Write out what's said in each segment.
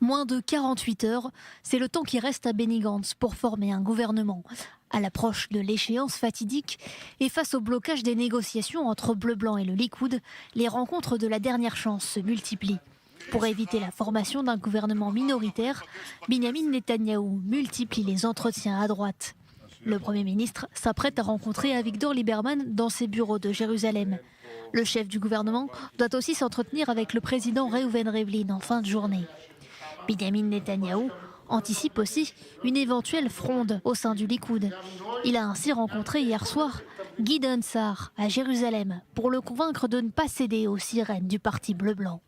Moins de 48 heures, c'est le temps qui reste à Benny Gantz pour former un gouvernement. À l'approche de l'échéance fatidique et face au blocage des négociations entre Bleu-Blanc et le Likoud, les rencontres de la dernière chance se multiplient. Pour éviter la formation d'un gouvernement minoritaire, Benyamin Netanyahou multiplie les entretiens à droite. Le Premier ministre s'apprête à rencontrer Avigdor Lieberman dans ses bureaux de Jérusalem. Le chef du gouvernement doit aussi s'entretenir avec le président Reuven Rivlin en fin de journée. Benyamin Netanyahou anticipe aussi une éventuelle fronde au sein du Likoud. Il a ainsi rencontré hier soir Gideon Sa'ar à Jérusalem pour le convaincre de ne pas céder aux sirènes du parti bleu-blanc.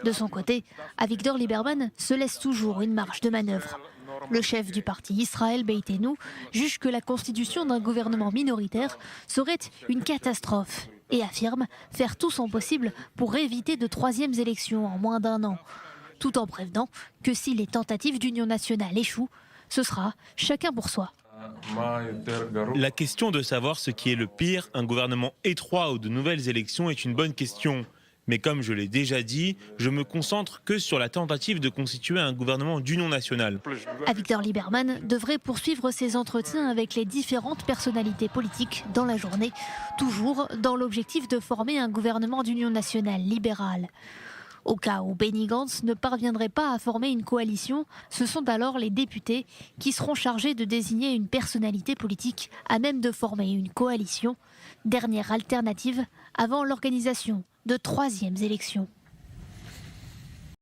De son côté, Avigdor Lieberman se laisse toujours une marge de manœuvre. Le chef du parti Israël Beitenu juge que la constitution d'un gouvernement minoritaire serait une catastrophe et affirme faire tout son possible pour éviter de troisièmes élections en moins d'un an, tout en prévenant que si les tentatives d'union nationale échouent, ce sera chacun pour soi. La question de savoir ce qui est le pire, un gouvernement étroit ou de nouvelles élections, est une bonne question. Mais comme je l'ai déjà dit, je me concentre que sur la tentative de constituer un gouvernement d'union nationale. Avigdor Lieberman devrait poursuivre ses entretiens avec les différentes personnalités politiques dans la journée, toujours dans l'objectif de former un gouvernement d'union nationale libérale. Au cas où Benny Gantz ne parviendrait pas à former une coalition, ce sont alors les députés qui seront chargés de désigner une personnalité politique à même de former une coalition, dernière alternative avant l'organisation de troisièmes élections.